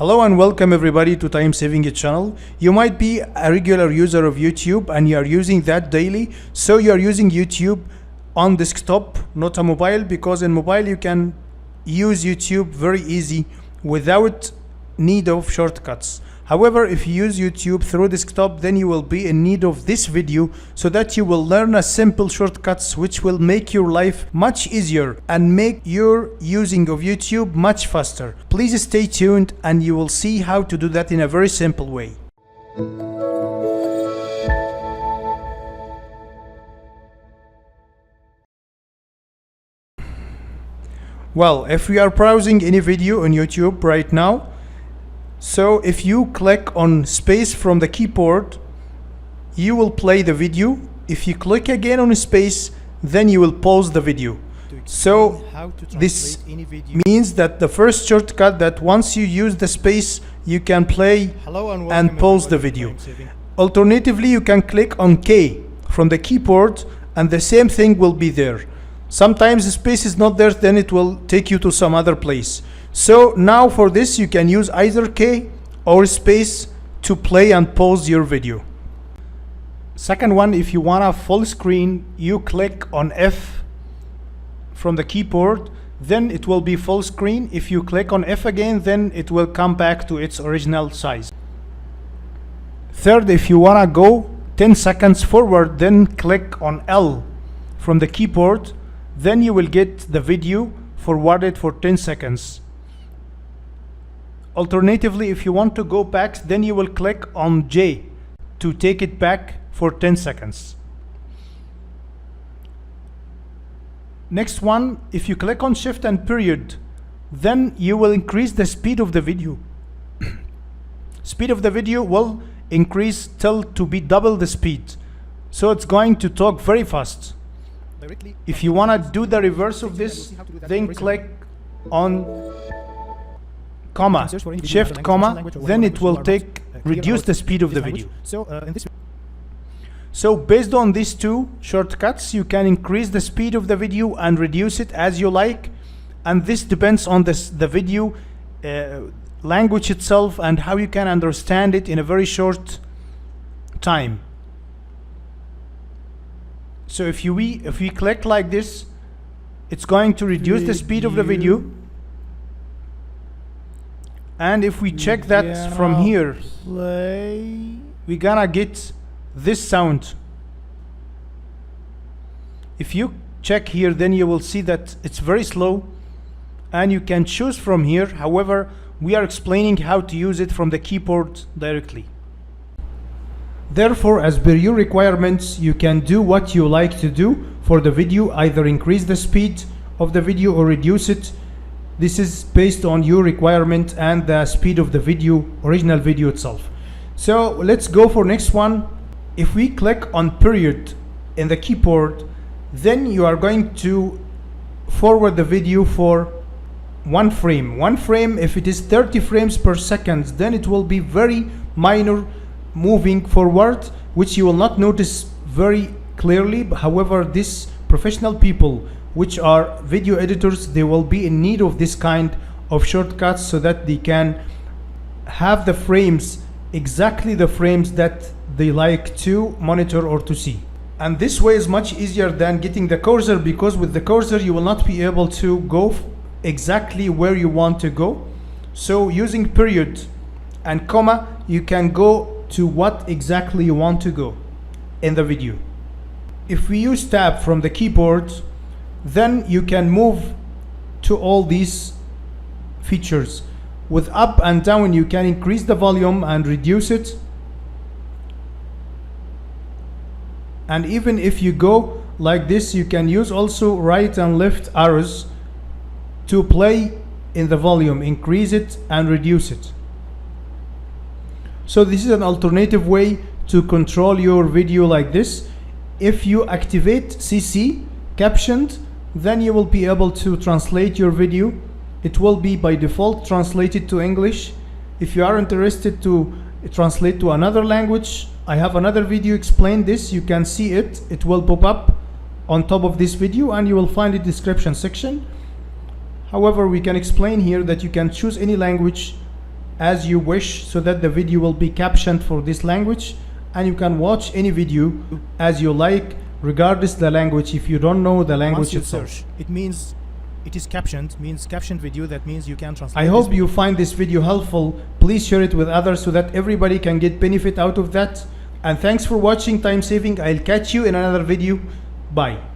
Hello and welcome everybody to Time Saving It channel. You might be a regular user of YouTube and you are using that daily. So you are using YouTube on desktop, not a mobile, because in mobile you can use YouTube very easy without need of shortcuts. However, if you use YouTube through desktop, then you will be in need of this video so that you will learn a simple shortcuts which will make your life much easier and make your using of YouTube much faster. Please stay tuned and you will see how to do that in a very simple way. Well, if we are browsing any video on YouTube right now, so if you click on space from the keyboard, you will play the video. If you click again on space, then you will pause the video. So this means that the first shortcut that once you use the space, you can play and pause the video. Alternatively, you can click on K from the keyboard and the same thing will be there. Sometimes the space is not there, then it will take you to some other place. So now for this you can use either K or space to play and pause your video. Second one, if you want a full screen, you click on F from the keyboard, then it will be full screen. If you click on F again, then it will come back to its original size. Third, if you want to go 10 seconds forward, then click on L from the keyboard, then you will get the video forwarded for 10 seconds. Alternatively, if you want to go back, then you will click on J to take it back for 10 seconds. Next one, if you click on shift and period, then you will increase the speed of the video. Speed of the video will increase till to be double the speed. So it's going to talk very fast. If you want to do the reverse of this, then click on comma, shift comma, then it will reduce the speed of the video. So based on these two shortcuts, you can increase the speed of the video and reduce it as you like, and this depends on the video language itself and how you can understand it in a very short time. So if we click like this, it's going to reduce the speed of the video. And if we check that from here, we're gonna get this sound. If you check here, then you will see that it's very slow and you can choose from here. However, we are explaining how to use it from the keyboard directly. Therefore, as per your requirements, you can do what you like to do for the video, either increase the speed of the video or reduce it. This is based on your requirement and the speed of the video, original video itself. So let's go for next one. If we click on period in the keyboard, then you are going to forward the video for one frame. One frame, if it is 30 frames per second, then it will be very minor moving forward, which you will not notice very clearly. However, these professional people which are video editors, they will be in need of this kind of shortcuts so that they can have the frames, exactly the frames that they like to monitor or to see. And this way is much easier than getting the cursor, because with the cursor you will not be able to go exactly where you want to go. So using period and comma, you can go to what exactly you want to go in the video. If we use tab from the keyboard, then you can move to all these features. With up and down, you can increase the volume and reduce it. And even if you go like this, you can use also right and left arrows to play in the volume, increase it and reduce it. So this is an alternative way to control your video like this. If you activate CC, captioned, then you will be able to translate your video. It will be by default translated to English. If you are interested to translate to another language, I have another video explain this. You can see it. It will pop up on top of this video and you will find the description section. However, we can explain here that you can choose any language as you wish, so that the video will be captioned for this language, and you can watch any video as you like, regardless the language. If you don't know the language Once you itself, search, it means it is captioned, means captioned video. That means you can translate. I hope you find this video helpful. Please share it with others so that everybody can get benefit out of that. And thanks for watching Time Saving. I'll catch you in another video. Bye.